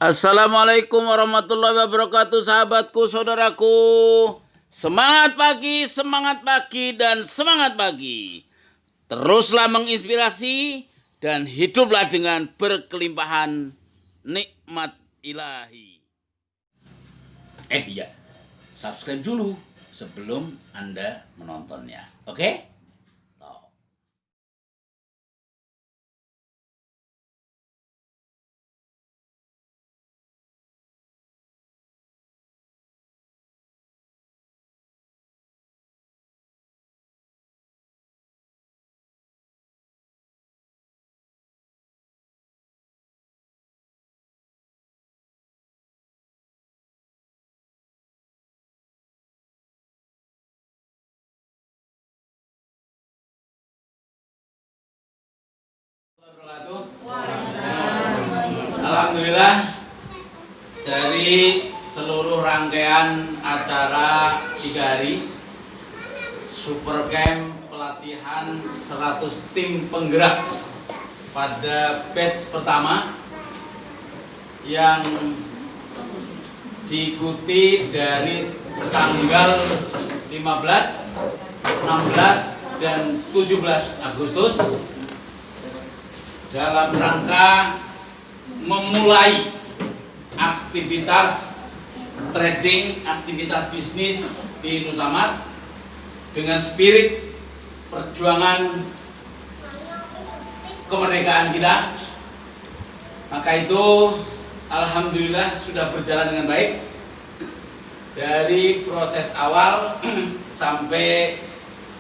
Assalamualaikum warahmatullahi wabarakatuh, sahabatku, saudaraku. Semangat pagi dan semangat pagi. Teruslah menginspirasi dan hiduplah dengan berkelimpahan nikmat ilahi. Iya, subscribe dulu sebelum Anda menontonnya. Oke? Alhamdulillah, dari seluruh rangkaian acara 3 hari Super Camp pelatihan 100 tim penggerak pada batch pertama yang diikuti dari tanggal 15, 16, dan 17 Agustus dalam rangka memulai aktivitas trading, aktivitas bisnis di Nusamat dengan spirit perjuangan kemerdekaan kita. Maka itu alhamdulillah sudah berjalan dengan baik dari proses awal sampai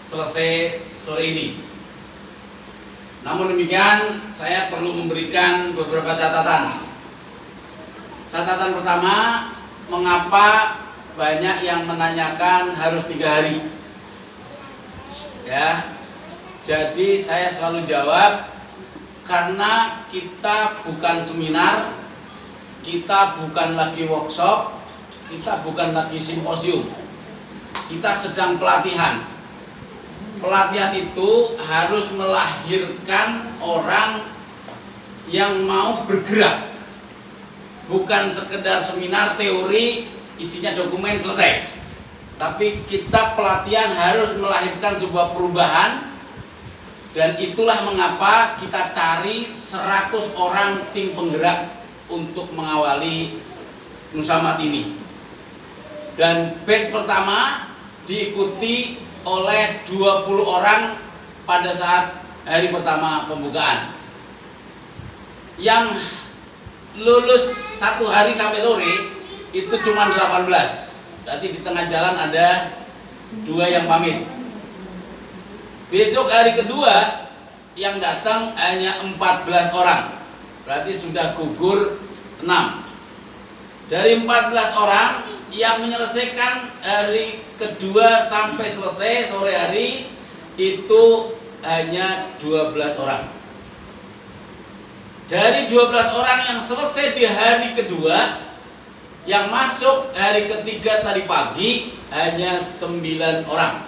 selesai sore ini. Namun demikian, saya perlu memberikan beberapa catatan. Catatan pertama, mengapa banyak yang menanyakan harus 3 hari? Ya, jadi saya selalu jawab, karena kita bukan seminar, kita bukan lagi workshop, kita bukan lagi simposium, kita sedang pelatihan. Pelatihan itu harus melahirkan orang yang mau bergerak, bukan sekedar seminar teori isinya dokumen selesai, tapi kita pelatihan harus melahirkan sebuah perubahan. Dan itulah mengapa kita cari 100 orang tim penggerak untuk mengawali Nusamat ini. Dan batch pertama diikuti oleh 20 orang pada saat hari pertama pembukaan. Yang lulus 1 hari sampai sore itu cuma 18. Berarti di tengah jalan ada 2 yang pamit. Besok hari kedua yang datang hanya 14 orang. Berarti sudah gugur 6. Dari 14 orang yang menyelesaikan hari kedua sampai selesai sore hari itu hanya 12 orang. Dari 12 orang yang selesai di hari kedua, yang masuk hari ketiga tadi pagi hanya 9 orang.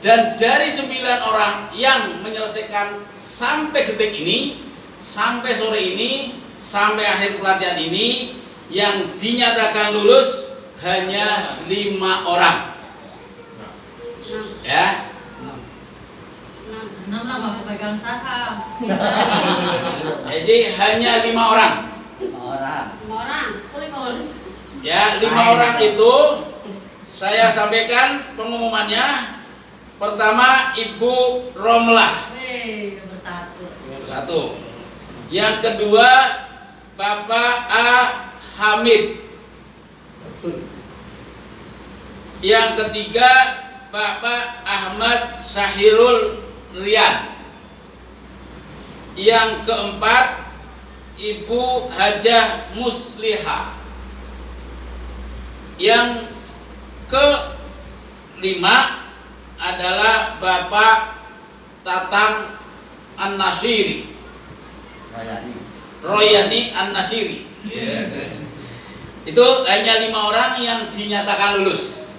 Dan dari 9 orang yang menyelesaikan sampai detik ini, sampai sore ini, sampai akhir pelatihan ini, yang dinyatakan lulus hanya 5 orang. Ya. 6 lah pemegang saham. Jadi hanya 5 orang. Ya, 5 orang itu saya sampaikan pengumumannya. Pertama, Ibu Romlah. Nomor 1. Yang kedua, Bapak A. Hamid. Yang ketiga, Bapak Ahmad Syahirul Rian. Yang keempat, Ibu Hajah Musliha. Yang kelima adalah Bapak Tatang An-Nasiri, Royani An-Nasiri. Itu hanya 5 orang yang dinyatakan lulus.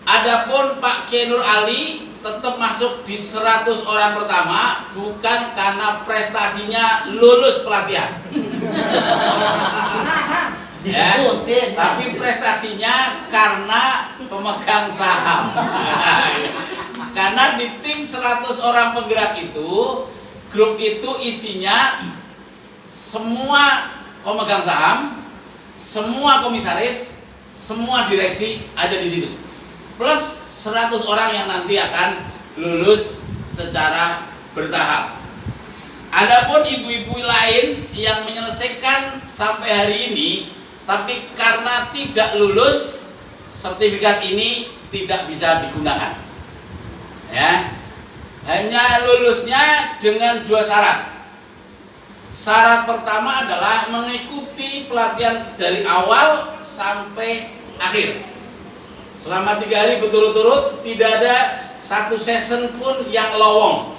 Adapun Pak Kiai Nur Ali tetap masuk di 100 orang pertama, bukan karena prestasinya lulus pelatihan. Disebutin. Tapi prestasinya karena pemegang saham. Karena di tim 100 orang penggerak itu, grup itu isinya semua pemegang saham, semua komisaris, semua direksi ada di situ. Plus 100 orang yang nanti akan lulus secara bertahap. Adapun ibu-ibu lain yang menyelesaikan sampai hari ini, tapi karena tidak lulus, sertifikat ini tidak bisa digunakan. Ya, hanya lulusnya dengan 2 syarat. Syarat pertama adalah mengikuti pelatihan dari awal sampai akhir. Selama 3 hari berturut-turut, tidak ada satu session pun yang lowong.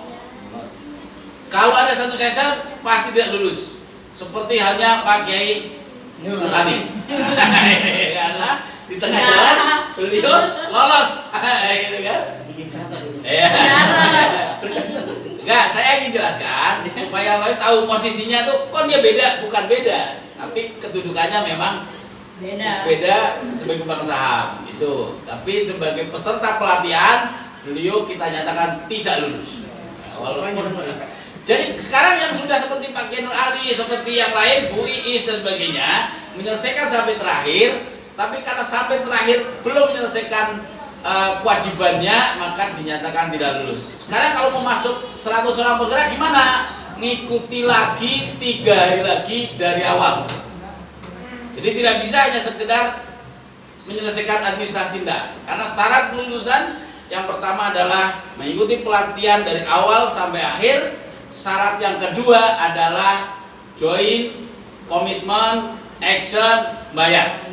Kalau ada satu session pasti tidak lulus. Seperti halnya Pak Kiai Nur Ali. Karena di tengah jalan beliau lolos, gitu kan? Enggak, saya ingin jelaskan supaya lain tahu posisinya tuh, kok dia beda, bukan beda, tapi kedudukannya memang beda sebagai pemegang saham itu. Tapi sebagai peserta pelatihan, beliau kita nyatakan tidak lulus. Walaupun jadi sekarang yang sudah seperti Pak Kiai Nur Ali, seperti yang lain, Bu Iis dan sebagainya, menyelesaikan sampai terakhir, tapi karena sampai terakhir belum menyelesaikan kewajibannya, maka dinyatakan tidak lulus. Sekarang kalau mau masuk 100 orang penggerak gimana? Ngikuti lagi 3 hari lagi dari awal. Jadi tidak bisa hanya sekedar menyelesaikan administrasi, enggak. Karena syarat kelulusan yang pertama adalah mengikuti pelatihan dari awal sampai akhir. Syarat yang kedua adalah join, komitmen, action, bayar.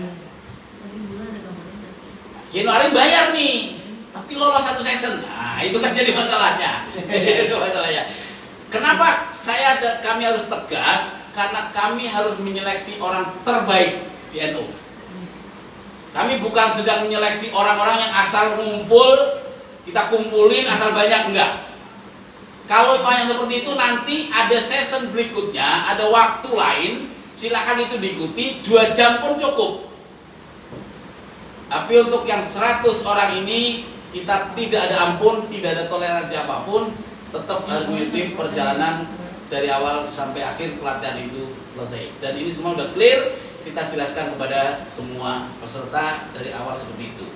Kino Ari bayar nih, tapi lolos satu session. Nah, itu kan jadi masalahnya. Itu masalahnya. Kenapa kami harus tegas? Karena kami harus menyeleksi orang terbaik di NU. Kami bukan sedang menyeleksi orang-orang yang asal ngumpul, kita kumpulin asal banyak, enggak. Kalau yang seperti itu nanti ada session berikutnya, ada waktu lain, silakan itu diikuti, 2 jam pun cukup. Tapi untuk yang 100 orang ini kita tidak ada ampun, tidak ada toleransi apapun, tetap harus mengikuti perjalanan dari awal sampai akhir pelatihan itu selesai. Dan ini semua sudah clear, kita jelaskan kepada semua peserta dari awal seperti itu.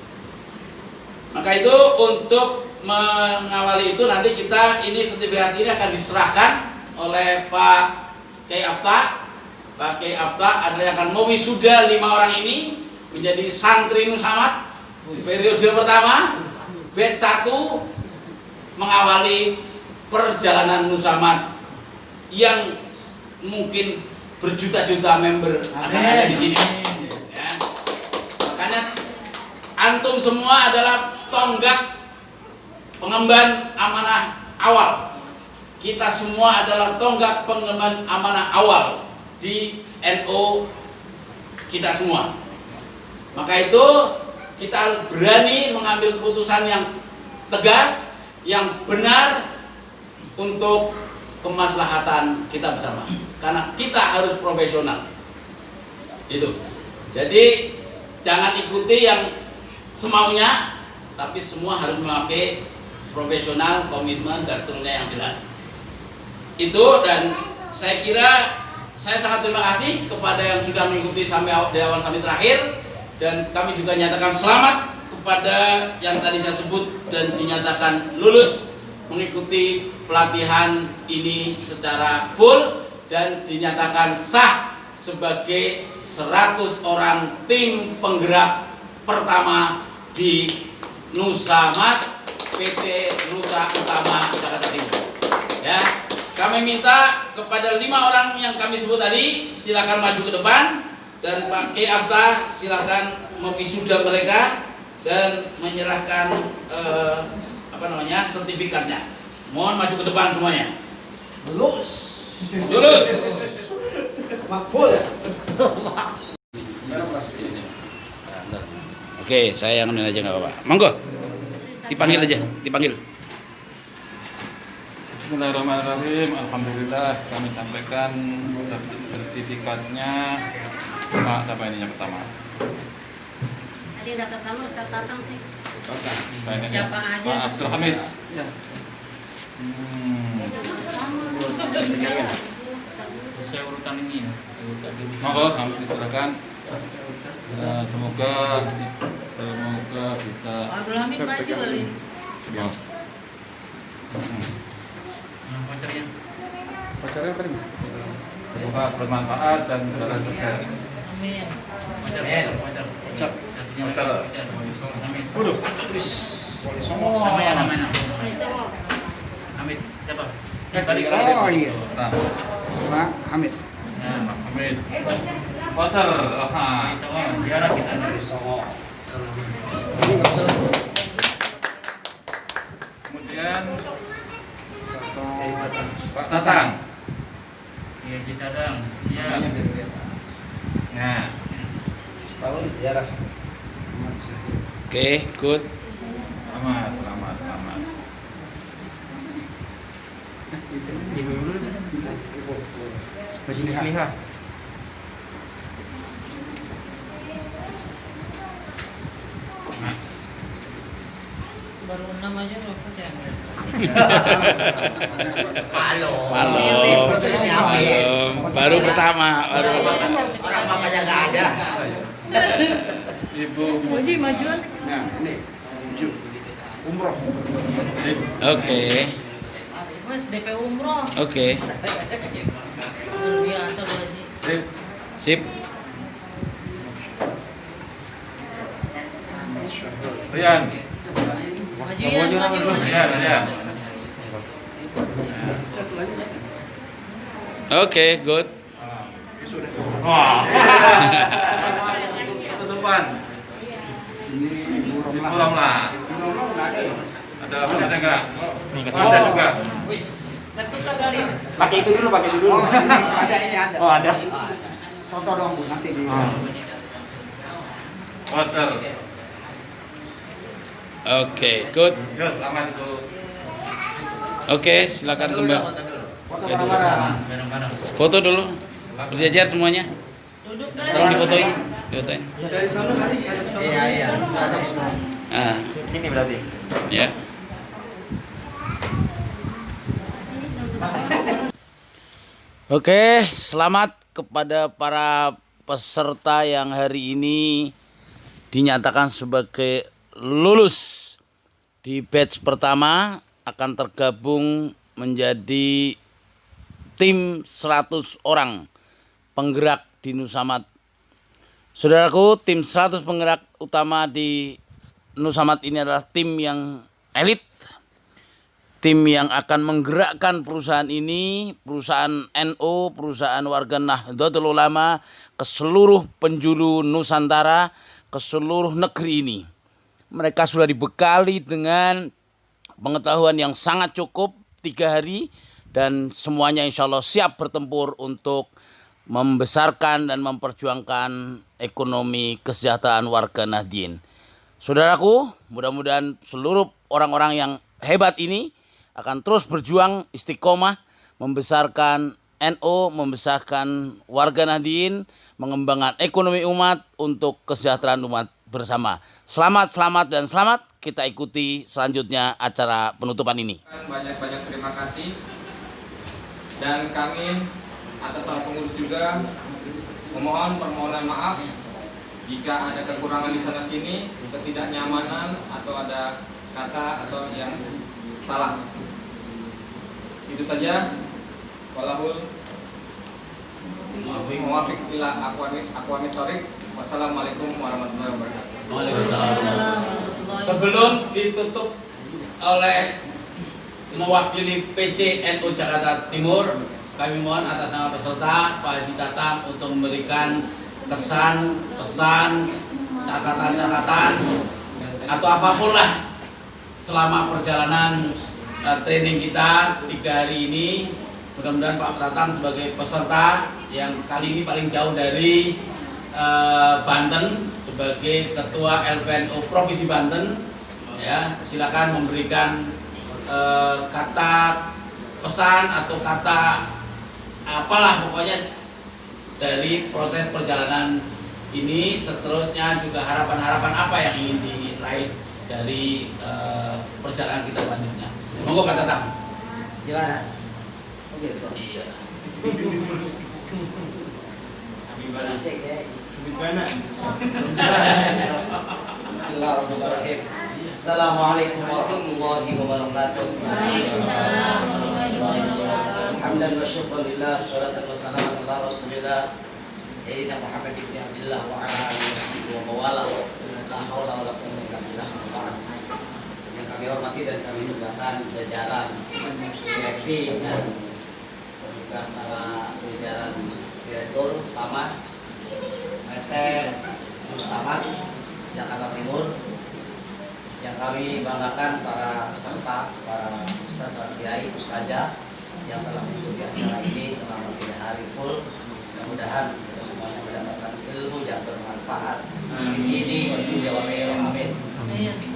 Maka itu untuk mengawali itu nanti kita ini sertifikat ini akan diserahkan oleh Pak Kiai Afta. Pak Kiai Afta adalah yang akan mewisuda 5 orang ini menjadi santri Nusamat periode pertama, batch 1 mengawali perjalanan Nusamat yang mungkin berjuta-juta member akan ada di sini. Ya. Makanya antum semua adalah tonggak pengemban amanah awal. Kita semua adalah tonggak pengemban amanah awal di NU kita semua. Maka itu kita harus berani mengambil keputusan yang tegas, yang benar untuk kemaslahatan kita bersama. Karena kita harus profesional. Itu. Jadi jangan ikuti yang semaunya, tapi semua harus memakai profesional, komitmen dan seterusnya yang jelas. Itu, dan saya kira saya sangat terima kasih kepada yang sudah mengikuti sampai dari awal sampai terakhir. Dan kami juga nyatakan selamat kepada yang tadi saya sebut dan dinyatakan lulus mengikuti pelatihan ini secara full dan dinyatakan sah sebagai 100 orang tim penggerak pertama di Nusamat PT Nusa Utama Jakarta Timur. Ya, kami minta kepada 5 orang yang kami sebut tadi silakan maju ke depan. Dan Pak Kiai Afta silakan mewisuda mereka dan menyerahkan sertifikatnya. Mohon maju ke depan semuanya. Lulus. Makbul. Oke, saya yang aja nggak apa-apa. Monggo, dipanggil aja, dipanggil. Bismillahirrahmanirrahim. Alhamdulillah kami sampaikan sertifikat sertifikatnya. Pak, siapa ini yang pertama? Tadi yang daftar tamu bisa datang sih. Siapa aja? Pak Abdul Hamid. Ya. Saya urutan ini ya. Monggo, kami silakan. Semoga bisa. Pak Abdul Hamid maju kali. Ya. Yang pacarnya. Pacarnya tadi. Semoga bermanfaat dan jalan sukses. Amin. Pacar. Satunya Pacar. Amin. Waduh. Namanya. Hamid. Siapa? Balik lagi. Oh iya. Nah, Pak Hamid. Nah, Pak Hamid. Pacar. Aha. Insya ziarah kita. Ini nggak usah. Kemudian Pak Tatang. Iya, kita datang. Siap. Nah, Tahun sejarah. Oke, good. selamat. Masih lihat. Nah, Baru 6 aja dapat ya. Belum. Baru pertama. Orang papanya nggak ada. Ibu. Maju majuan. Nah, ini. Umroh. Oke. Mas DP umroh. Oke. Luar biasa Bu Haji. Sip. Rian. Maju. Rian. Oke, good. Wah. Tutupan. Ini Ibu Romla. Ada enggak? Ada juga. Tertutup kali. Pakai itu dulu. Oh, ini ada. Oh, ada. Foto dong Bu nanti di. Pacar. Oke, good. Yo, selamat Ibu. Oke, silakan kembali. Foto bareng-bareng. Bareng-bareng. Foto dulu. Berjajar semuanya. Duduk Tolong deh. difotoin. Difotoin. Dari sana tadi ada sana. Iya. Ah, Sini berarti. ya. Oke, selamat kepada para peserta yang hari ini dinyatakan sebagai lulus di batch pertama, akan tergabung menjadi tim 100 orang penggerak di Nusamat. Saudaraku, tim 100 penggerak utama di Nusamat ini adalah tim yang elit, tim yang akan menggerakkan perusahaan ini, perusahaan NU, perusahaan warga Nahdlatul Ulama ke seluruh penjuru Nusantara, ke seluruh negeri ini. Mereka sudah dibekali dengan pengetahuan yang sangat cukup 3 hari dan semuanya insya Allah siap bertempur untuk membesarkan dan memperjuangkan ekonomi kesejahteraan warga Nahdien. Saudaraku, mudah-mudahan seluruh orang-orang yang hebat ini akan terus berjuang istiqomah membesarkan NU, membesarkan warga Nahdien, mengembangkan ekonomi umat untuk kesejahteraan umat bersama. Selamat dan selamat. Kita ikuti selanjutnya acara penutupan ini. Banyak-banyak terima kasih, dan kami atas nama pengurus juga memohon permohonan maaf jika ada kekurangan di sana sini, ketidaknyamanan atau ada kata atau yang salah. Itu saja. Walahul muwaffiq ila aqwamit thoriq. Wassalamualaikum warahmatullahi wabarakatuh. Waalaikumsalam warahmatullahi. Sebelum ditutup oleh mewakili PC NU Jakarta Timur, kami mohon atas nama peserta Pak Haji Tatang untuk memberikan kesan, pesan, catatan-catatan atau apapun lah selama perjalanan training kita 3 hari ini. Mudah-mudahan Pak Tatang sebagai peserta yang kali ini paling jauh dari Banten sebagai Ketua LPNU Provinsi Banten, ya, silakan memberikan kata pesan atau kata apalah pokoknya dari proses perjalanan ini, seterusnya juga harapan-harapan apa yang ingin diraih dari perjalanan kita selanjutnya. Monggo Pak Tatang. Gimana? Oh gitu. Iya. Berisik ya. Bismillahirrahmanirrahim. Assalamualaikum warahmatullahi wabarakatuh. Waalaikumsalam warahmatullahi wabarakatuh. Hamdan wa syukran lillah, sholatan wa salaman ala rasulillah Sayyidina Muhammad ibn Abdillah wa ala alihi wa sahbihi wa mawala. La haula wa la quwwata illa billah. Yang kami hormati dan kami banggakan jajaran direksi dan juga para jajaran direktur utama PT Musamad Jakarta Timur, yang kami banggakan para peserta, para ustaz, para kiai, ustazah yang telah mengikuti acara ini selama 3 hari full. Mudah-mudahan kita semuanya mendapatkan ilmu yang bermanfaat. Ini amin.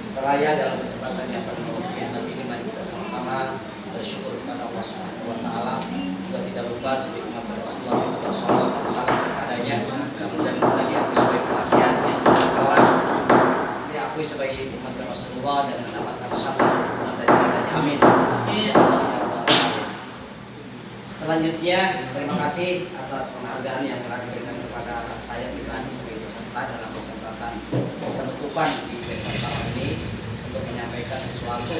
Seraya dalam kesempatan yang penuh khidmat ini, mari kita sama-sama bersyukur kepada Allah Subhanahu wa taala. Juga tidak lupa sebagaimana Rasulullah sallallahu alaihi wasallam kepadanya, mudah-mudahan kita diakui sebagai penafsiran yang telah diakui sebagai umat Rasulullah dan mendapatkan syafaat daripadanya. Amin. Selanjutnya, terima kasih atas penghargaan yang telah diberikan kepada saya pribadi sebagai peserta dalam kesempatan penutupan di webinar ini untuk menyampaikan sesuatu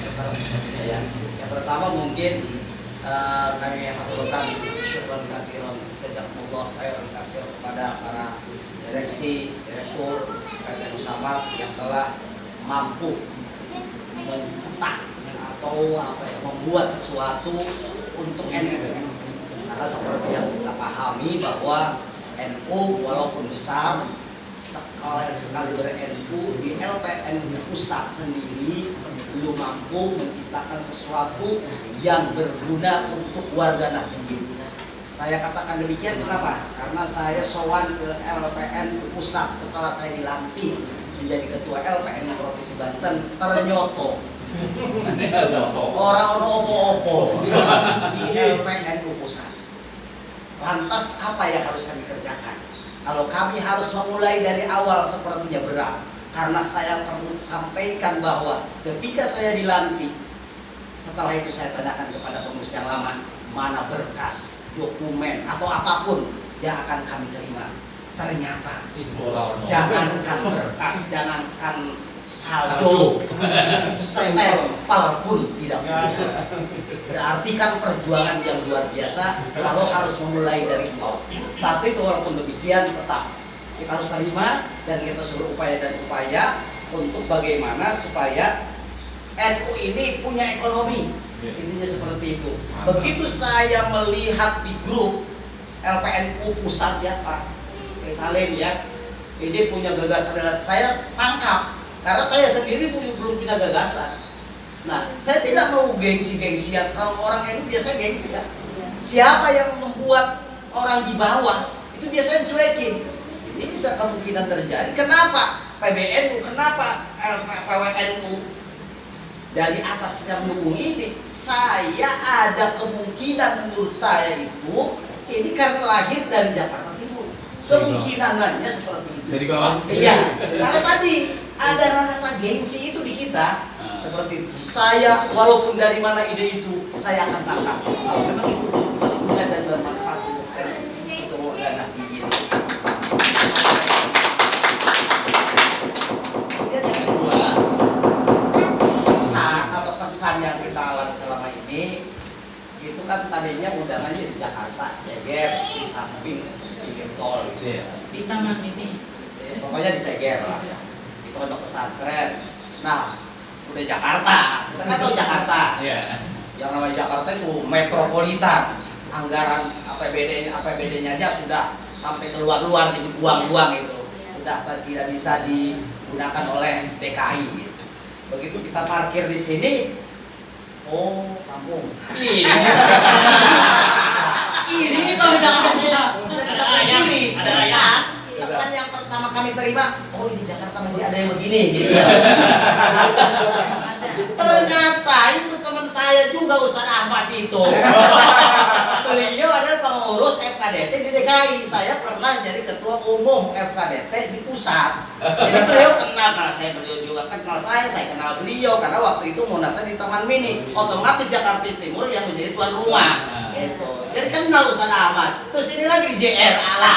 masalah sepertinya ya. Yang pertama mungkin kami haturkan syukran katsiran jazakumullah khairan katsiran kepada para direksi, direktur PT Musamad yang telah mampu mencetak atau membuat sesuatu untuk NU. Karena seperti yang kita pahami bahwa NU walaupun besar sekali ber-NU di LPN pusat sendiri belum mampu menciptakan sesuatu yang berguna untuk warga Nahdliyin. Saya katakan demikian kenapa? Karena saya sowan ke LPN pusat setelah saya dilantik menjadi ketua LPN Provinsi Banten, ternyata orang opo-opo di LPNU pusat. Lantas apa yang harus kami kerjakan? Kalau kami harus memulai dari awal sepertinya berat. Karena saya perlu sampaikan bahwa ketika saya dilantik, setelah itu saya tanyakan kepada pengurus yang lama, mana berkas, dokumen atau apapun yang akan kami terima. Ternyata jangankan berkas, jangankan saldo, stempel pun tidak punya. Berarti kan perjuangan yang luar biasa kalau harus memulai dari nol. Tapi walaupun demikian tetap kita harus terima dan kita suruh upaya dan upaya untuk bagaimana supaya NU ini punya ekonomi. Intinya seperti itu. Begitu saya melihat di grup LPNU pusat ya Pak Salim ya, ini punya gagasan, saya tangkap. Karena saya sendiri belum punya gagasan. Nah, saya tidak mau gengsi-gengsian. Kalau orang NU biasanya gengsi kan. Siapa yang membuat orang di bawah itu biasanya cuekin. Ini bisa kemungkinan terjadi. Kenapa PBNU? Kenapa PWNU dari atas tidak mendukung ini? Saya ada kemungkinan menurut saya itu ini karena lahir dari Jakarta Timur. Kemungkinannya seperti itu. Dari bawah? Iya. Karena tadi ada rasa gengsi itu di kita. Seperti itu. Saya walaupun dari mana ide itu, saya akan tangkap. Kalau memang itu berguna dan bermanfaat untuk warga Nahdliyin. Kemudian yang kedua, pesan yang kita alami selama ini, itu kan tadinya undangannya di Jakarta, Ceger, di samping pinggir tol. Gitu. Di taman ini. Pokoknya di Ceger lah. Itu untuk pesantren. Nah, udah Jakarta, kita kan tahu Jakarta. Iya. Yang namanya Jakarta itu metropolitan, anggaran APBD-nya aja sudah sampai keluar-luar, dibuang-buang itu, sudah tidak bisa digunakan oleh DKI. Gitu. Begitu kita parkir di sini, oh kampung. Ini kalau Jakarta saya. Tidak bisa berdiri. Kesan yang pertama kami terima, oh di Jakarta masih ada yang begini. Gitu. Ternyata itu teman saya juga Ustaz Ahmad itu. Beliau adalah pengurus FKDT di DKI. Saya pernah jadi ketua umum FKDT di pusat. Jadi beliau kenal, karena beliau juga kenal saya kenal beliau karena waktu itu Munasnya di Taman Mini. Otomatis Jakarta Timur yang menjadi tuan rumah. Gitu. Jadi kenal Ustaz Ahmad. Terus ini lagi di JRA lah.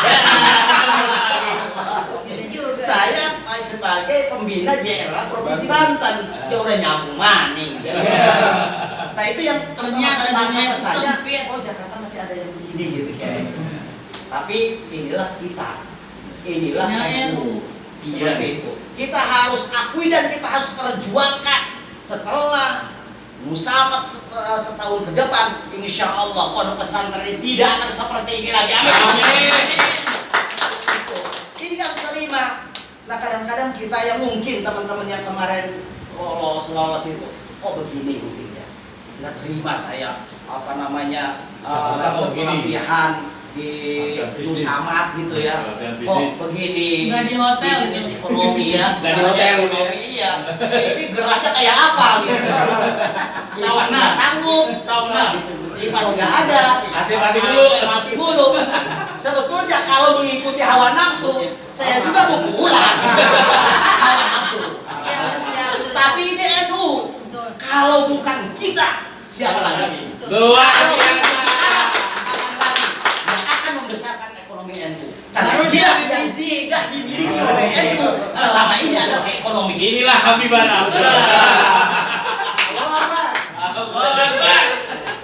Saya sebagai pembina JRA Provinsi Banten. Ya udah nyambung maning. Nah itu yang pertama saya tangkap saja. Oh Jakarta masih ada yang begini gitu kayak. Tapi inilah kita. Inilah NU. Seperti itu. Kita harus akui dan kita harus perjuangkan. Setelah musamat setahun ke depan, insya Allah pondok pesantren ini tidak akan seperti ini lagi. Amin. Ini kan harus terima. Nah kadang-kadang kita yang mungkin teman-teman yang kemarin lolos itu, kok begini mungkin ya, nggak terima saya pelatihan di Nusamat gitu ya, kok begini nggak di hotel bisnis gitu. ekonomi ya, Nggak di hotel gitu ya. Iya, ini geraknya kayak apa gitu, kipas nggak sanggup, kipas nggak ada, AC mati dulu. Sebetulnya kalau mengikuti hawa nafsu, saya juga mau pulang. Hawa nafsu. Tapi ini NU. Kalau bukan kita, siapa lagi? Luar biasa. Yang akan membesarkan ekonomi NU. Karena Baru dia dia yang visi. tidak dimiliki oleh NU selama ini adalah ekonomi. Inilah Habibana.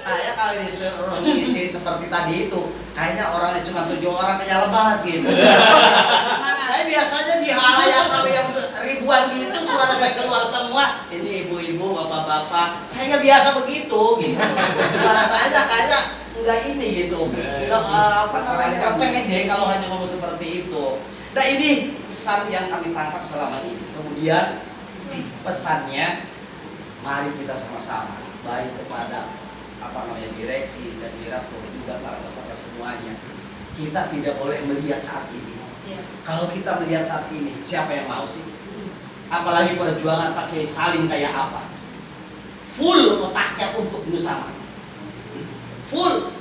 Saya kalau disuruh ngisi seperti tadi itu, kayaknya orangnya cuma 7 orang kayak lemas gitu. Saya biasanya di halayak yang ribuan gitu, suara saya keluar semua. Ini ibu-ibu, bapak-bapak, saya nggak biasa begitu gitu. Suara saya kayaknya nggak ini gitu, nggak pede kalau hanya ngomong seperti itu. Nah ini pesan yang kami tangkap selama ini. Kemudian pesannya, mari kita sama-sama baik kepada direksi dan direktur juga para peserta semuanya. Kita tidak boleh melihat saat ini. Kalau kita melihat saat ini, siapa yang mau sih? Apalagi perjuangan Pak Kiai Salim kayak apa? Full otaknya untuk Nusamat. Full.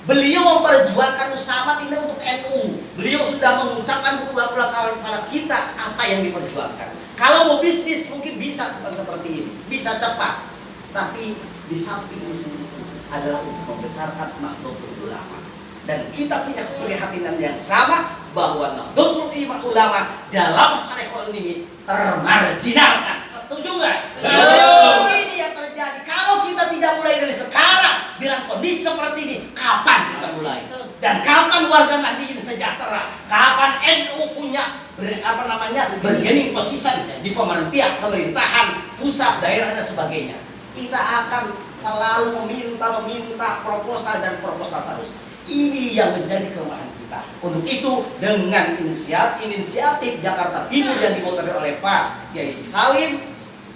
Beliau memperjuangkan Nusamat ini untuk NU. Beliau sudah mengucapkan berulang-ulang kali kepada kita apa yang diperjuangkan. Kalau mau bisnis mungkin bisa seperti ini, bisa cepat. Tapi di samping di sini adalah untuk membesarkan Nahdlatul Ulama. Dan kita punya keprihatinan yang sama bahwa Nahdlatul Ulama dalam masalah ekonomi ini termarginalkan. Setuju nggak? Ini yang terjadi. Kalau kita tidak mulai dari sekarang dengan kondisi seperti ini, kapan kita mulai? Dan kapan warga Nahdlatul sejahtera? Kapan NU punya bergaining position di pemerintahan pusat, daerah dan sebagainya? Kita akan selalu meminta proposal dan proposal terus. Ini yang menjadi kelemahan kita. Untuk itu dengan inisiatif Jakarta Timur yang dimotori oleh Pak Kiai Salim,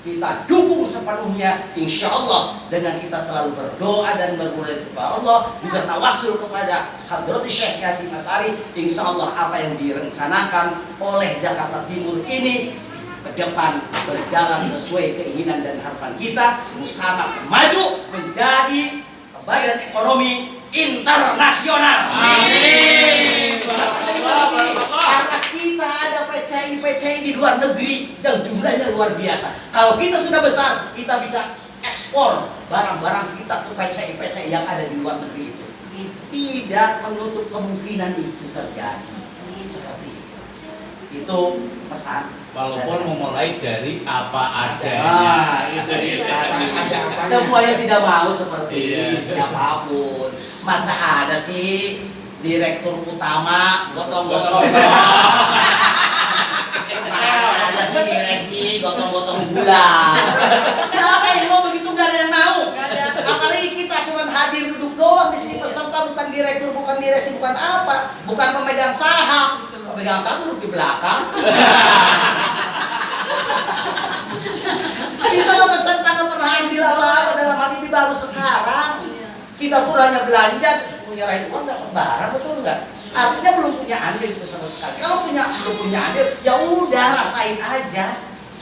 kita dukung sepenuhnya, insya Allah. Dengan kita selalu berdoa dan bermunajat kepada Allah, juga tawasul kepada Hadratus Syekh Yasin Asy'ari, insya Allah apa yang direncanakan oleh Jakarta Timur ini ke depan berjalan sesuai keinginan dan harapan kita. Nusamat maju menjadi badan ekonomi internasional. Amin. Karena kita ada PCI di luar negeri yang jumlahnya luar biasa. Kalau kita sudah besar, kita bisa ekspor barang-barang kita ke PCI yang ada di luar negeri itu. Tidak menutup kemungkinan itu terjadi. Seperti itu. Itu pesan. Walaupun memulai dari apa adanya. Itu semuanya tidak mau seperti ini, siapapun. Masa ada sih direktur utama gotong-gotong. Ada sih direksi gotong-gotong gula. Siapa yang mau begitu? Gak ada yang mau. Apalagi kita cuma hadir duduk doang di sini, peserta bukan direktur, bukan direksi, bukan apa, bukan pemegang saham. Pemegang saham duduk di belakang. Kita nggak peserta, nggak pernah ambil apa-apa dalam hal ini, baru sekarang. Kita pun hanya belanja, menyerahin uang dapat barang, betul nggak? Artinya belum punya andil itu sama sekali. Kalau belum punya andil, ya udah rasain aja.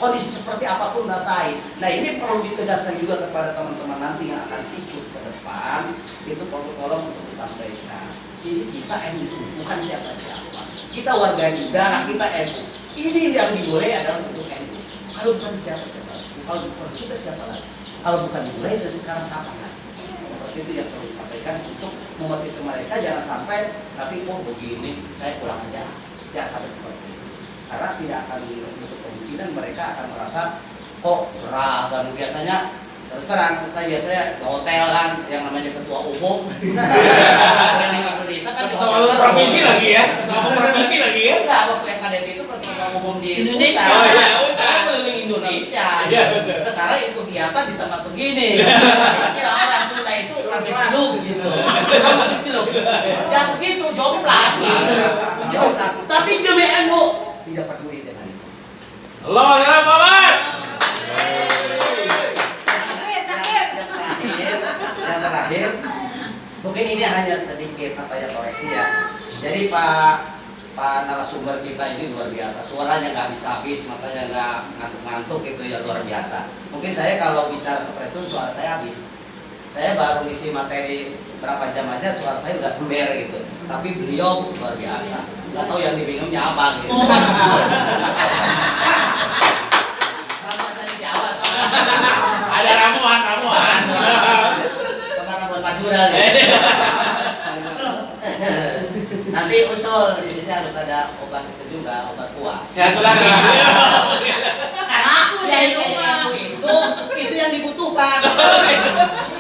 Kondisi seperti apapun rasain. Nah ini perlu ditegaskan juga kepada teman-teman nanti yang akan ikut ke depan. depan itu tolong untuk disampaikan. Ini kita NU, bukan siapa-siapa. Kita warga negara, kita NU. Ini yang dimulai adalah untuk NU. Kalau bukan siapa-siapa, kalau bukan kita siapa lagi? Kalau bukan dimulai dari sekarang kapan lagi? Seperti itu yang perlu disampaikan untuk memotivasi mereka, jangan sampai nanti begini saya kurang aja. Jangan sampai seperti itu. Karena tidak akan menutup kemungkinan mereka akan merasa kok berat. Dan biasanya terus terang, saya biasanya ke hotel kan, yang namanya ketua umum keliling Indonesia kan di Ketua hotel umum terus. provinsi lagi ya, ketua umum provinsi lagi ya. Enggak, waktu FKDT itu ketua umum di Indonesia. pusat. Oh, iya, pusat. Sekarang keliling Indonesia. Iya, betul. Sekarang itu kegiatan di tempat begini. Istilah orang Sunda itu lantai ciluk begitu. Kamu ciluk. Ya begitu, jomplang. Jomplang. Tapi demi NU tidak peduli dengan itu. Allahu Akbar, Muhammad. Yang terakhir, mungkin ini hanya sedikit koreksi ya. Jadi Pak narasumber kita ini luar biasa, suaranya nggak habis-habis, matanya nggak ngantuk-ngantuk gitu ya, luar biasa. Mungkin saya kalau bicara seperti itu suara saya habis. Saya baru isi materi berapa jam aja suara saya udah sember gitu. Tapi beliau luar biasa. Nggak tahu yang dibingungnya apa gitu. Ramuan di Jawa soalnya. Ada ramuan. Sama ramuan Madura nih. Nanti usul di sini harus ada obat itu juga, obat kuat. Satu lagi. Karena yang itu yang dibutuhkan.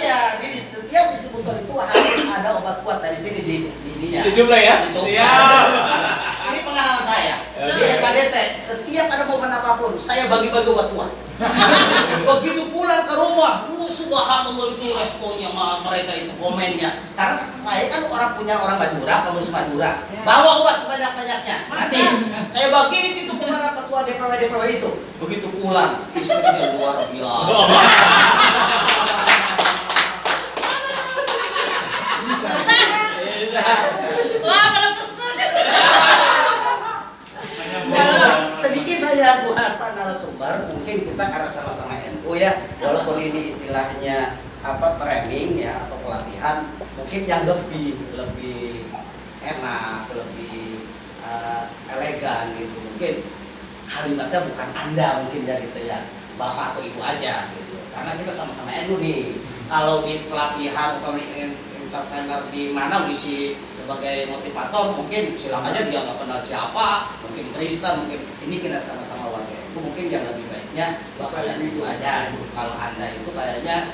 Iya, di setiap distributor itu harus ada obat kuat dari sini di ininya. Dijumlah ya. Siap. Ini pengalaman saya. Di FKDT, setiap ada momen apapun, saya bagi-bagi obat kuat. Begitu pulang ke rumah, subhanallah itu responnya mereka itu komennya. Karena saya kan punya orang Madura, pengurus Madura. Bawa obat sebanyak-banyaknya. Nanti saya bagi itu kepada ketua DPW itu. Begitu pulang, istrinya luar biasa. Wah, kalau pesan. Sedikit saja buat Pak narasumber, mungkin kita karena sama-sama NU ya, walaupun ini istilahnya training ya atau pelatihan, mungkin yang lebih enak, lebih elegan gitu. Mungkin kalimatnya bukan Anda mungkin dari itu ya, Bapak atau Ibu aja gitu. Karena kita sama-sama NU nih. Kalau di pelatihan atau intervener di mana ngisi sebagai motivator, mungkin silakan aja dia nggak kenal siapa, mungkin Kristen, mungkin ini kita sama-sama warga NU, mungkin yang lebih baiknya Bapak dan Ibu aja. Kalau Anda itu kayaknya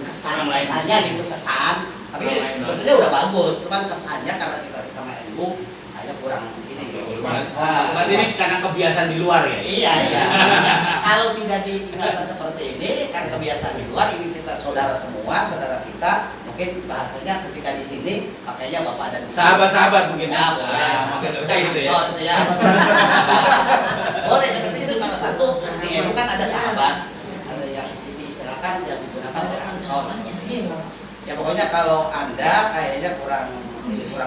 kesannya gitu, kesan, tapi sebetulnya udah bagus, cuman kesannya karena kita sama NU kayaknya kurang ini gitu. Berarti ini karena kebiasaan di luar ya. Iya. Kalau tidak diingatkan seperti ini, kan kebiasaan di luar, ini kita saudara semua, saudara kita. Mungkin bahasanya ketika di sini pakainya Bapak dan Ibu. Sahabat-sahabat mungkin Ya, boleh. Mungkin kayak gitu ya. Soal itu ya. Boleh seperti itu, salah satu di NU kan ada sahabat, ada yang istilahkan yang digunakan oleh ansor. Ya pokoknya kalau Anda kayaknya kurang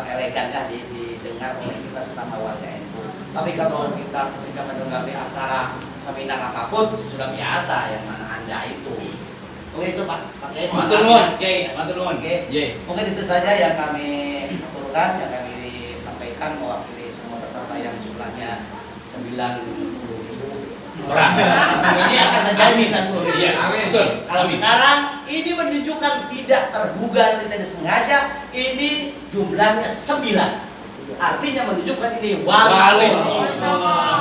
elegan ya didengar oleh kita sesama warga NU. Tapi kalau kita ketika mendengar di acara seminar apapun sudah biasa, yang mana Anda itu. Mungkin itu Pak. Matur nuwun, Kiai. Matur nuwun. Oke. Mungkin itu saja yang kami aturkan, yang kami sampaikan mewakili semua peserta yang jumlahnya 90.000 orang. Ini akan terjadi 90.000. Iya, betul. Kalau Amin. sekarang ini menunjukkan tidak terduga, tidak sengaja, ini jumlahnya 9. Artinya menunjukkan ini wali.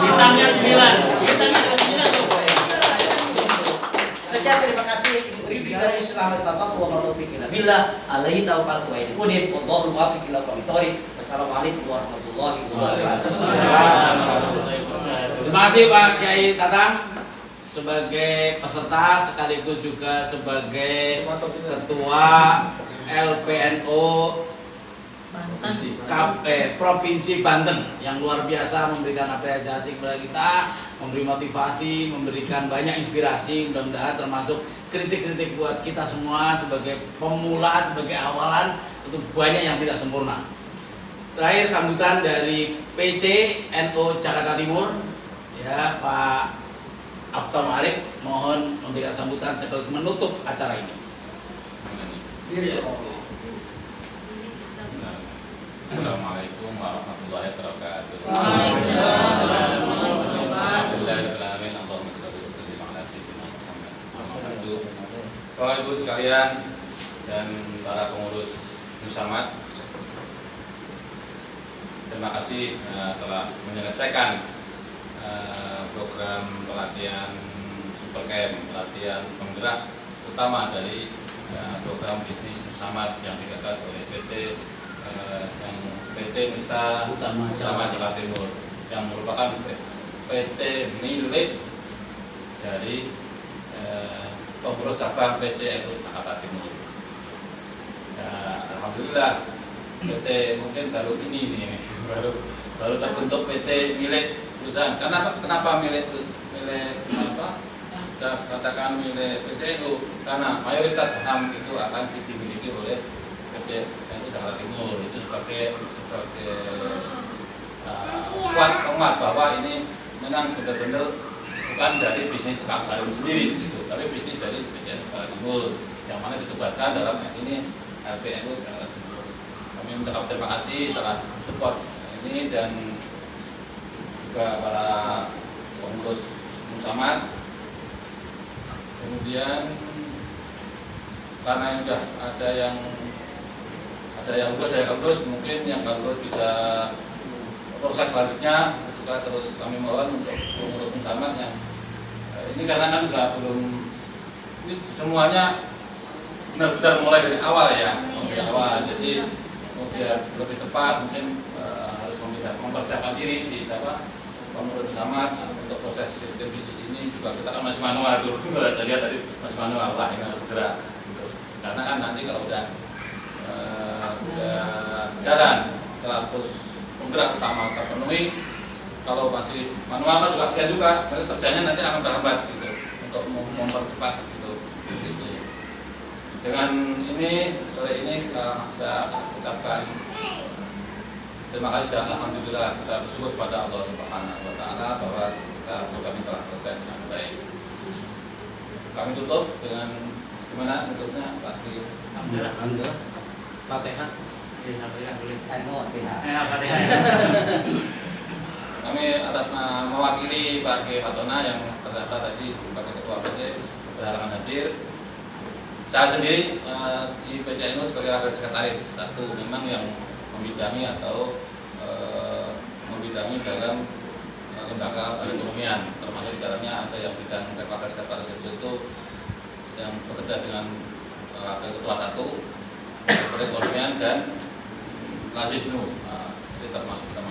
Bintangnya 9. Bintangnya 9 tuh. Sekian, terima kasih. Dari Islam wa taufiq billah alaihi tawakkaltu wa ilaihi unib wallahu muwaffiq ila aqwamit thoriq. Wassalamualaikum warahmatullahi wabarakatuh. Terima kasih Pak Kiai Tatang sebagai peserta sekaligus juga sebagai ketua LPNO Provinsi Banten yang luar biasa memberikan apresiasi kepada kita, memberi motivasi, memberikan banyak inspirasi, mudah-mudahan termasuk kritik-kritik buat kita semua sebagai pemula, sebagai awalan, tentu banyak yang tidak sempurna. Terakhir sambutan dari PC NU Jakarta Timur, ya Pak Afton Arif, mohon memberikan sambutan sekaligus menutup acara ini. Assalamualaikum warahmatullahi wabarakatuh. Waalaikumsalam warahmatullahi Bapak Ibu sekalian dan para pengurus Musamat, terima kasih telah menyelesaikan program pelatihan Supercamp, pelatihan penggerak utama dari program bisnis Musamat yang digagas oleh PT Nusa Utama Jawa Timur, yang merupakan PT milik dari pengurus cabang PCNU Jakarta Timur. Ya, alhamdulillah PT mungkin baru ini nih, baru terbentuk PT milik perusahaan. Kenapa milik apa? Saya katakan milik PCNU karena mayoritas saham itu akan dimiliki oleh PCNU Jakarta Timur. Itu sebagai kuat penguat bahwa ini memang benar-benar bukan dari bisnis Kang Salim sendiri, gitu, tapi bisnis dari PCNU Jakarta Timur yang mana ditugaskan dalam ini LPNU Jakarta Timur. Kami mengucapkan terima kasih telah support ini dan juga para pengurus Musamat. Kemudian karena sudah ada yang lulus, mungkin yang lulus bisa proses selanjutnya juga terus kami mohon untuk pengurus Musamat yang ini karena kan juga belum ini semuanya benar-benar mulai dari awal ya, dari awal. Jadi kemudian lebih cepat mungkin harus mempersiapkan diri si pengurus Musamat untuk proses sistem bisnis ini juga kita kan masih manual tuh. Saya lihat tadi masih manual lah, ini harus segera gitu. Karena kan nanti kalau udah jalan 100 penggerak utama terpenuhi, kalau masih manual kan juga kasihan juga, kerjanya nanti akan terhambat gitu untuk mempercepat gitu. Dengan ini sore ini saya ucapkan terima kasih dan alhamdulillah kita bersyukur kepada Allah Subhanahu wa taala bahwa program ini telah selesai dengan baik. Kami tutup dengan gimana tutupnya Pak Tri? Alhamdulillah. Fatihah. Kami atas mewakili Pak G. Fatona yang ternyata tadi sebagai ketua PC berhalangan hadir. Saya sendiri di PCNU sebagai wakil sekretaris satu memang yang membidangi atau membidangi dalam lembaga perekonomian, termasuk di dalamnya ada yang bidang wakil sekretaris itu yang bekerja dengan wakil ketua satu perekonomian dan Lazisnu, itu termasuk dan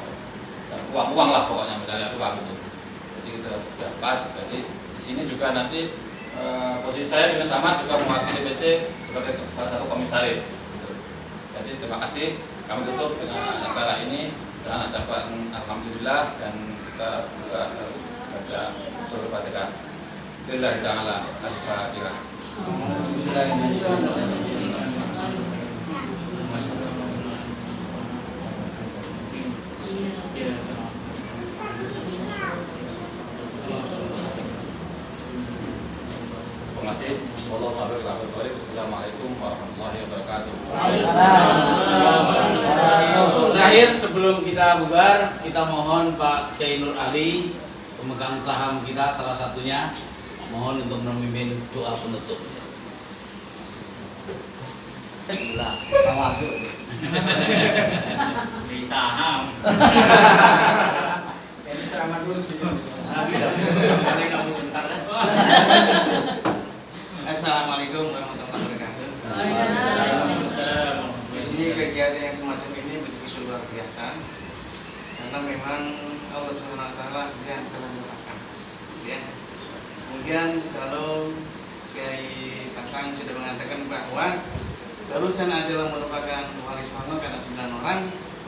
uang lah pokoknya mencari uang itu. Jadi kita sudah pas. Jadi di sini juga nanti posisi saya di Musamat juga mewakili PC sebagai salah satu komisaris. Gitu. Jadi terima kasih. Kami tutup dengan acara ini dengan ucapan alhamdulillah dan kita juga harus baca surah Fatihah. Lillahi ta'ala al-Fatihah. Terima kasih. Assalamualaikum warahmatullahi wabarakatuh. Terakhir sebelum kita bubar, kita mohon Pak Kiai Nur Ali, pemegang saham kita salah satunya, mohon untuk memimpin doa penutup. Beli saham. Ini ceramah dulu sebelum. Assalamualaikum warahmatullahi wabarakatuh. Waalaikumsalam. Di sini kegiatan yang semacam ini begitu luar biasa karena memang Allah SWT yang telah menetapkan. Ya. Kemudian kalau Kiai Tatang sudah mengatakan bahwa barusan adalah merupakan wali songo karena 9 orang,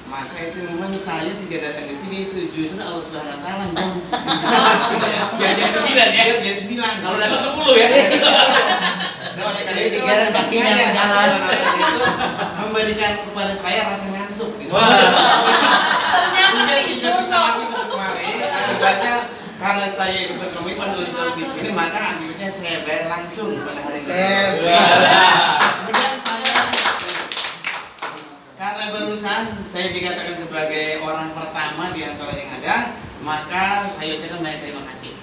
maka itu memang saya tidak datang ke sini itu justru Allah Subhanahu Wa Taala Biar jadi 9 ya. jadi 9. Kalau datang 10 ya. Jadi digarang kakinya jalan itu memberikan kepada saya rasa ngantuk gitu. Kemudian tidak bisa lagi kemarin akibatnya karena saya berkomitmen untuk di sini maka akhirnya saya bayar langsung pada hari ini. Kemudian saya saya dikatakan sebagai orang pertama di antara yang ada, maka saya ucapkan banyak terima kasih.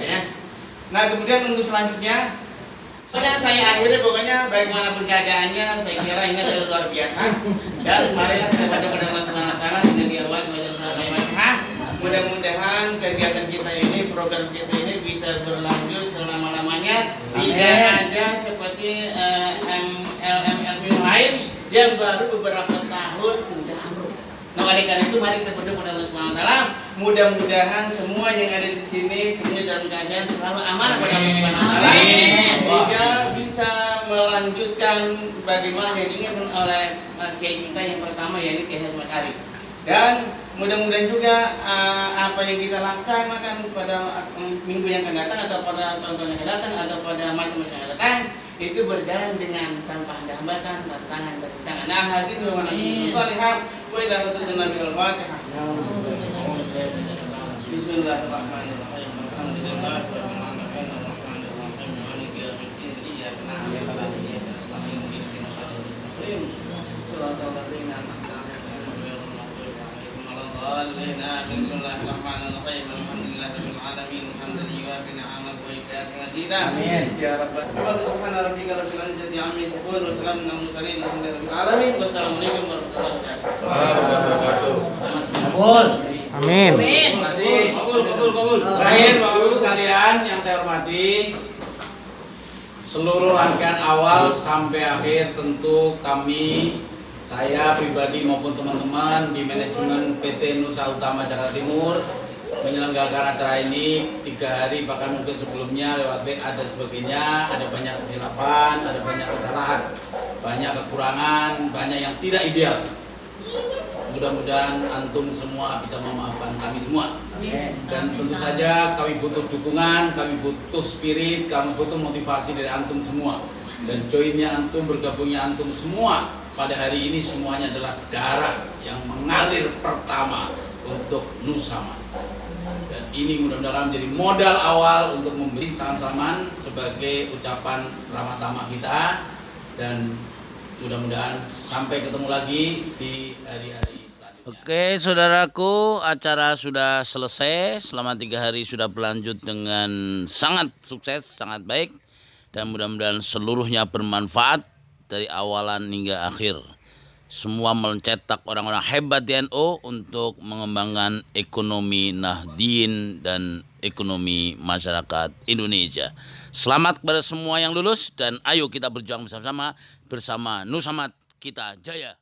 Ya. Nah kemudian untuk selanjutnya, sudah saya akhiri pokoknya bagaimanapun keadaannya, saya kira ini adalah luar biasa. Dan marilah kita pada Allah Subhanahu Wa Taala dengan diawali dengan surat Al-Fatihah. Mudah-mudahan kegiatan kita ini, program kita ini bisa berlanjut selama-lamanya. Tidak ada seperti LMRU lain yang baru beberapa tahun udah ambruk. Nah, oleh karena itu mari kita berdoa kepada Allah Subhanahu Wa Taala. Mudah-mudahan semua yang ada di sini semuanya dalam keadaan selalu aman kepada Allah Subhanahu Wa Taala. Sehingga bisa melanjutkan bagaimana yang diinginkan oleh kiai kita yang pertama, yaitu Kiai Hasyim Makarim. Dan mudah-mudahan juga apa yang kita laksanakan pada minggu yang akan datang atau pada tahun-tahun yang akan datang atau pada masa-masa yang akan datang itu berjalan dengan tanpa ada hambatan, tantangan dan rintangan. Nah, hadirin wa salihah wa ila Nabi al-Fatihah. Bismillahirrahmanirrahim. Alhamdulillahirabbil alamin arrahmanirrahim maliki yaumiddin iyyaka na'budu wa iyyaka nasta'in ihdinas siratal mustaqim siratal ladzina an'amta 'alaihim ghairil maghdubi 'alaihim waladdallin. Bismillahirrahmanirrahim. Alhamdulillahirabbil alamin hamdan yuwafi ni'amahu wa yukafi mazidah. Amin. Ya rabbal alamin. Subhana rabbika rabbil izzati 'amma yasifun wa salamun 'alal mursalin walhamdulillahi alamin. Wassalamualaikum warahmatullahi wabarakatuh. Amin. Terima kasih. Terakhir Bapak Ibu sekalian yang saya hormati, seluruh rangkaian awal sampai akhir tentu kami, saya pribadi maupun teman-teman di manajemen PT Nusa Utama Jakarta Timur menyelenggarakan acara ini 3 hari, bahkan mungkin sebelumnya lewat WA dan sebagainya. Ada banyak kekhilafan, ada banyak kesalahan, banyak kekurangan, banyak yang tidak ideal. Mudah-mudahan antum semua bisa memaafkan kami semua. Dan tentu saja kami butuh dukungan, kami butuh spirit, kami butuh motivasi dari antum semua. Dan joinnya antum, bergabungnya antum semua pada hari ini semuanya adalah darah yang mengalir pertama untuk Nusama. Dan ini mudah-mudahan menjadi modal awal untuk memberi salam-salaman sebagai ucapan ramah tamah kita. Dan mudah-mudahan sampai ketemu lagi di hari-hari. Oke saudaraku, acara sudah selesai. Selama 3 hari sudah berlanjut dengan sangat sukses, sangat baik. Dan mudah-mudahan seluruhnya bermanfaat dari awalan hingga akhir. Semua mencetak orang-orang hebat di NU untuk mengembangkan ekonomi Nahdien dan ekonomi masyarakat Indonesia. Selamat kepada semua yang lulus dan ayo kita berjuang bersama-sama bersama Nusamat kita jaya.